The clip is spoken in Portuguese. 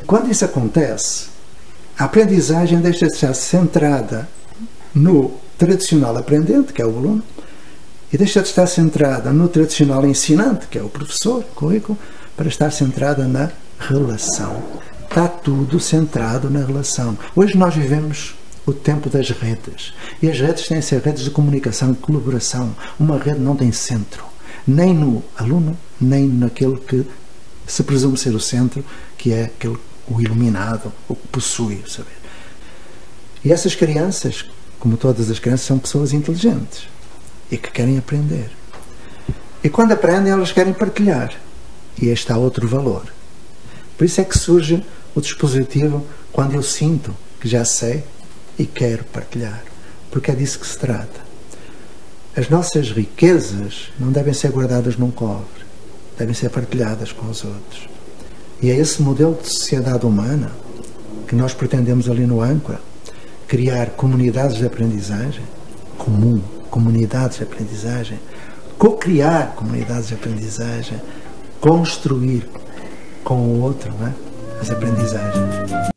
Quando isso acontece, a aprendizagem deixa de estar centrada no tradicional aprendente, que é o aluno, e deixa de estar centrada no tradicional ensinante, que é o professor, o currículo, para estar centrada na relação. Está tudo centrado na relação. Hoje nós vivemos o tempo das redes. E as redes têm que ser redes de comunicação e colaboração. Uma rede não tem centro, nem no aluno, nem naquele que se presume ser o centro, que é o iluminado, o que possui o saber. E essas crianças, como todas as crianças, são pessoas inteligentes e que querem aprender. E quando aprendem, elas querem partilhar. E este há outro valor. Por isso é que surge o dispositivo quando eu sinto que já sei e quero partilhar. Porque é disso que se trata. As nossas riquezas não devem ser guardadas num cofre. Devem ser partilhadas com os outros. E é esse modelo de sociedade humana que nós pretendemos ali no âncora, criar comunidades de aprendizagem, comunidades de aprendizagem, co-criar comunidades de aprendizagem, construir com o outro, não é? As aprendizagens.